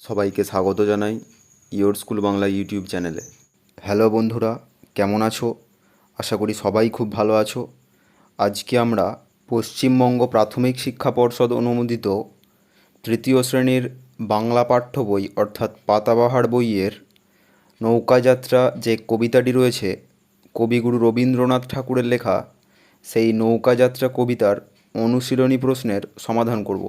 সবাইকে স্বাগত জানাই ইয়োর স্কুল বাংলা ইউটিউব চ্যানেলে। হ্যালো বন্ধুরা, কেমন আছো? আশা করি সবাই খুব ভালো আছো। আজকে আমরা পশ্চিমবঙ্গ প্রাথমিক শিক্ষা পর্ষদ অনুমোদিত তৃতীয় শ্রেণীর বাংলা পাঠ্য বই অর্থাৎ পাতাবাহার বইয়ের নৌকাযাত্রা যে কবিতাটি রয়েছে, কবিগুরু রবীন্দ্রনাথ ঠাকুরের লেখা, সেই নৌকাযাত্রা কবিতার অনুশীলনী প্রশ্নের সমাধান করব।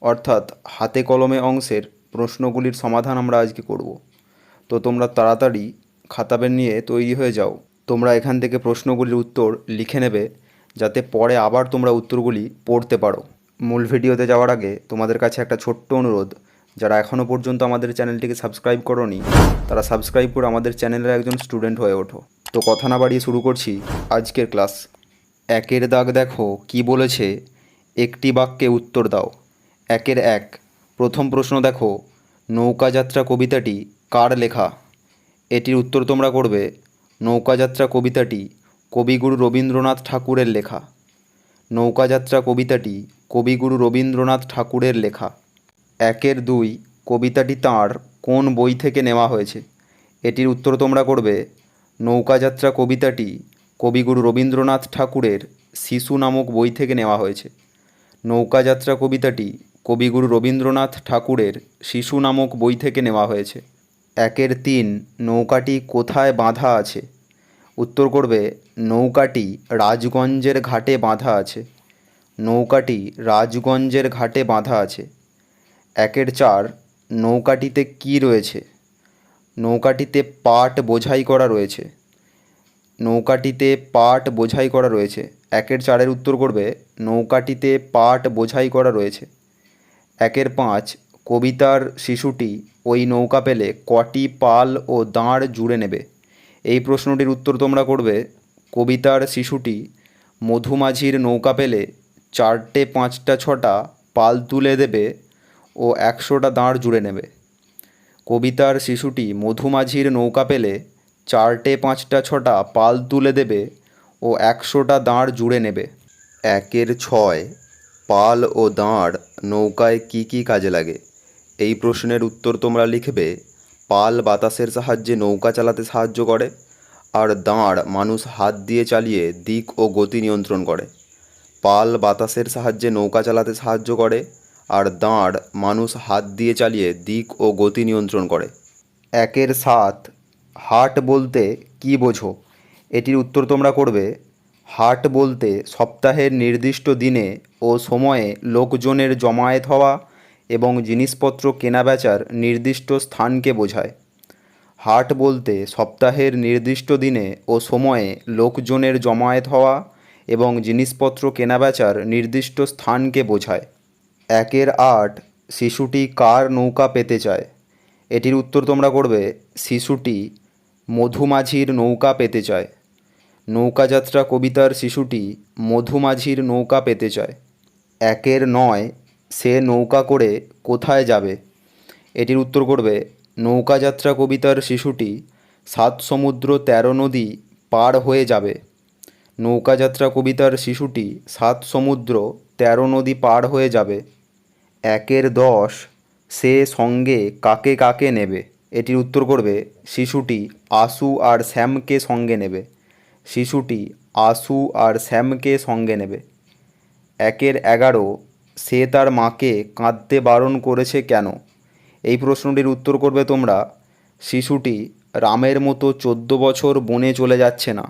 অর্থাৎ হাতে কলমে অংশের প্রশ্নগুলির সমাধান আমরা আজকে করব। তো তোমরা তাড়াতাড়ি খাতা পেন নিয়ে তৈরি হয়ে যাও। তোমরা এখান থেকে প্রশ্নগুলির উত্তর লিখে নেবে, যাতে পরে আবার তোমরা উত্তরগুলি পড়তে পারো। মূল ভিডিওতে যাওয়ার আগে তোমাদের কাছে একটা ছোট্ট অনুরোধ, যারা এখনও পর্যন্ত আমাদের চ্যানেলটিকে সাবস্ক্রাইব করোনি, তারা সাবস্ক্রাইব করে আমাদের চ্যানেলের একজন স্টুডেন্ট হয়ে ওঠো। তো কথা না বাড়িয়ে শুরু করছি আজকের ক্লাস। একের দাগ দেখো কি বলেছে, একটি বাক্যে উত্তর দাও। একের এক, প্রথম প্রশ্ন দেখো, নৌকাযাত্রা কবিতাটি কার লেখা? এটির উত্তর তোমরা করবে, নৌকাযাত্রা কবিতাটি কবিগুরু রবীন্দ্রনাথ ঠাকুরের লেখা। নৌকাযাত্রা কবিতাটি কবিগুরু রবীন্দ্রনাথ ঠাকুরের লেখা। একের দুই, কবিতাটি তাঁর কোন বই থেকে নেওয়া হয়েছে? এটির উত্তর তোমরা করবে, নৌকাযাত্রা কবিতাটি কবিগুরু রবীন্দ্রনাথ ঠাকুরের শিশু নামক বই থেকে নেওয়া হয়েছে। নৌকাযাত্রা কবিতাটি কবিগুরু রবীন্দ্রনাথ ঠাকুরের শিশু নামক বই থেকে নেওয়া হয়েছে। একের তিন, নৌকাটি কোথায় বাঁধা আছে? উত্তর করবে, নৌকাটি রাজগঞ্জের ঘাটে বাঁধা আছে। নৌকাটি রাজগঞ্জের ঘাটে বাঁধা আছে। একের চার, নৌকাটিতে কি রয়েছে? নৌকাটিতে পাট বোঝাই করা রয়েছে। নৌকাটিতে পাট বোঝাই করা রয়েছে। একের চারের উত্তর করবে, নৌকাটিতে পাট বোঝাই করা রয়েছে। একের পাঁচ, কবিতার শিশুটি ওই নৌকা পেলে কটি পাল ও দাঁড় জুড়ে নেবে? এই প্রশ্নটির উত্তর তোমরা করবে, কবিতার শিশুটি মধুমাঝির নৌকা পেলে 4টে 5টা 6টা পাল তুলে দেবে ও 100টা দাঁড় জুড়ে নেবে। কবিতার শিশুটি মধুমাঝির নৌকা পেলে 4টে 5টা 6টা পাল তুলে দেবে ও 100টা দাঁড় জুড়ে নেবে। একের ছয়, পাল ও দাঁড় নৌকায় কি কি কাজে লাগে? এই প্রশ্নের উত্তর তোমরা লিখবে, পাল বাতাসের সাহায্যে নৌকা চালাতে সাহায্য করে, আর দাঁড় মানুষ হাত দিয়ে চালিয়ে দিক ও গতি নিয়ন্ত্রণ করে। পাল বাতাসের সাহায্যে নৌকা চালাতে সাহায্য করে, আর দাঁড় মানুষ হাত দিয়ে চালিয়ে দিক ও গতি নিয়ন্ত্রণ করে। একের সাত, হাট বলতে কি বোঝো? এটির উত্তর তোমরা করবে, হাট বলতে সপ্তাহের নির্দিষ্ট দিনে ও সময়ে লোকজনের জমায়েত হওয়া এবং জিনিসপত্র কেনাবেচার নির্দিষ্ট স্থানকে বোঝায়। হাট বলতে সপ্তাহের নির্দিষ্ট দিনে ও সময়ে লোকজনের জমায়েত হওয়া এবং জিনিসপত্র কেনাবেচার নির্দিষ্ট স্থানকে বোঝায়। একের আট, শিশুটি কার নৌকা পেতে চায়? এটির উত্তর তোমরা করবে, শিশুটি মধুমাঝির নৌকা পেতে চায়। নৌকাযাত্রা কবিতার শিশুটি মধুমাঝির নৌকা পেতে চায়। একের নয়, সে নৌকা করে কোথায় যাবে? এটির উত্তর করবে, নৌকাযাত্রা কবিতার শিশুটি 7 সমুদ্র 13 নদী পার হয়ে যাবে। নৌকাযাত্রা কবিতার শিশুটি 7 সমুদ্র 13 নদী পার হয়ে যাবে। একের 10, সে সঙ্গে কাকে কাকে নেবে? এটির উত্তর করবে, শিশুটি আশু আর শ্যামকে সঙ্গে নেবে। শিশুটি আশু আর শ্যামকে সঙ্গে নেবে। একের 11, সে তার মাকে কাঁদতে বারণ করেছে কেন? এই প্রশ্নটির উত্তর করবে তোমরা, শিশুটি রামের মতো 14 বছর বনে চলে যাচ্ছে না।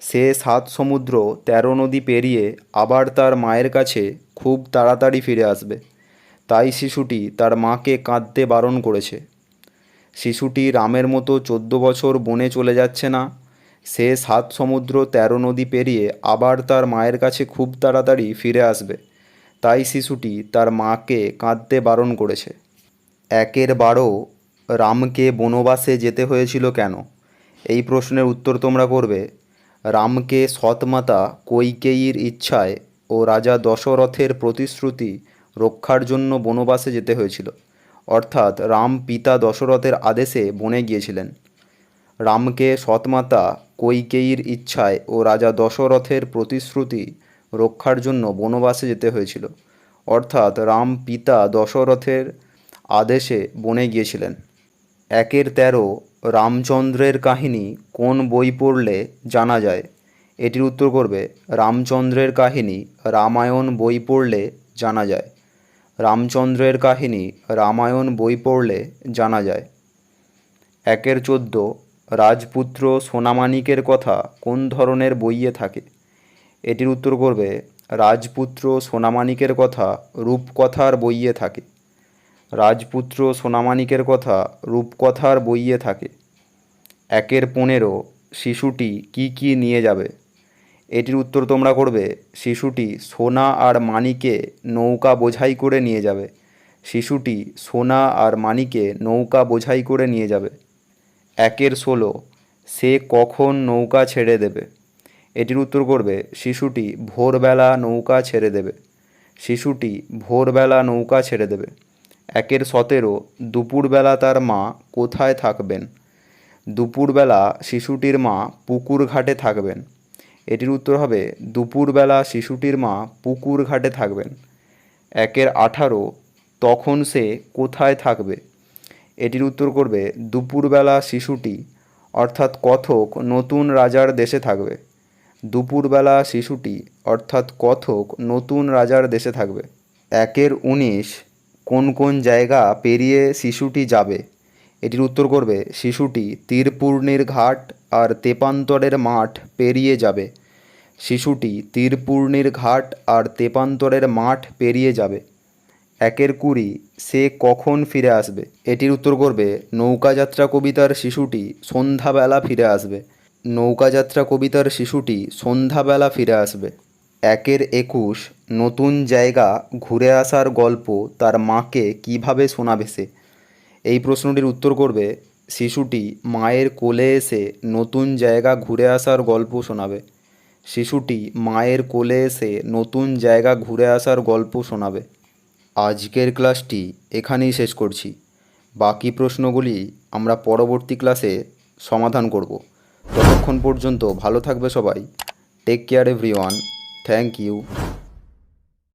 সে 7 সমুদ্র 13 নদী পেরিয়ে আবার তার মায়ের কাছে খুব তাড়াতাড়ি ফিরে আসবে, তাই শিশুটি তার মাকে কাঁদতে বারণ করেছে। শিশুটি রামের মতো 14 বছর বনে চলে যাচ্ছে না, সে 7 সমুদ্র 13 নদী পেরিয়ে আবার তার মায়ের কাছে খুব তাড়াতাড়ি ফিরে আসবে, তাই শিশুটি তার মাকে কাঁদতে বারণ করেছে। একের 12, রামকে বনবাসে যেতে হয়েছিল কেন? এই প্রশ্নের উত্তর তোমরা করবে, রামকে সৎমাতা কইকেয়ীর ইচ্ছায় ও রাজা দশরথের প্রতিশ্রুতি রক্ষার জন্য বনবাসে যেতে হয়েছিল। অর্থাৎ রাম পিতা দশরথের আদেশে বনে গিয়েছিলেন। রামকে সৎমাতা কইকেয়ীর ইচ্ছায় ও রাজা দশরথের প্রতিশ্রুতি রক্ষার জন্য বনবাসে যেতে হয়েছিল। অর্থাৎ রাম পিতা দশরথের আদেশে বনে গিয়েছিলেন। 1-13 রামচন্দ্রের কাহিনী কোন বই পড়লে জানা যায়? এটির উত্তর করবে রামচন্দ্রের কাহিনী রামায়ণ বই পড়লে জানা যায়। রামচন্দ্রের কাহিনী রামায়ণ বই পড়লে জানা যায়। 1-14 রাজপুত্র সোনামানিকের কথা কোন ধরনের বইয়ে থাকে? এটির উত্তর করবে রাজপুত্র সোনামানিকের কথা রূপকথার বইয়ে থাকে। রাজপুত্র সোনামানিকের কথা রূপকথার বইয়ে থাকে। 1-15 শিশুটি কি কি নিয়ে যাবে? এটির উত্তর তোমরা করবে শিশুটি সোনা আর মানিকে নৌকা বোঝাই করে নিয়ে যাবে। শিশুটি সোনা আর মানিকে নৌকা বোঝাই করে নিয়ে যাবে। 1-16 সে কখন নৌকা ছেড়ে দেবে? এটির উত্তর করবে শিশুটি ভোরবেলা নৌকা ছেড়ে দেবে। শিশুটি ভোরবেলা নৌকা ছেড়ে দেবে। 1-17 দুপুরবেলা তার মা কোথায় থাকবেন? দুপুরবেলা শিশুটির মা পুকুর ঘাটে থাকবেন। এটির উত্তর হবে দুপুরবেলা শিশুটির মা পুকুর ঘাটে থাকবেন। 1-18 তখন সে কোথায় থাকবে? এটির উত্তর করবে দুপুরবেলা শিশুটি অর্থাৎ কথক নতুন রাজার দেশে থাকবে। দুপুরবেলা শিশুটি অর্থাৎ কথক নতুন রাজার দেশে থাকবে। 1-19 কোন কোন জায়গা পেরিয়ে শিশুটি যাবে? এটির উত্তর করবে শিশুটি তীরপূর্ণির ঘাট আর তেপান্তরের মাঠ পেরিয়ে যাবে। শিশুটি তীরপূর্ণির ঘাট আর তেপান্তরের মাঠ পেরিয়ে যাবে। 1-20 সে কখন ফিরে আসবে? এটির উত্তর করবে নৌকাযাত্রা কবিতার শিশুটি সন্ধ্যাবেলা ফিরে আসবে। নৌকাযাত্রা কবিতার শিশুটি সন্ধ্যাবেলা ফিরে আসবে। 1-21 নতুন জায়গা ঘুরে আসার গল্প তার মাকে কিভাবে শোনাবে সে? এই প্রশ্নটির উত্তর করবে শিশুটি মায়ের কোলে এসে নতুন জায়গা ঘুরে আসার গল্প শোনাবে। শিশুটি মায়ের কোলে এসে নতুন জায়গা ঘুরে আসার গল্প শোনাবে। আজকের ক্লাসটি এখানেই শেষ করছি। বাকি প্রশ্নগুলি আমরা পরবর্তী ক্লাসে সমাধান করব। ততক্ষণ পর্যন্ত ভালো থাকবে সবাই। Take care everyone. Thank you.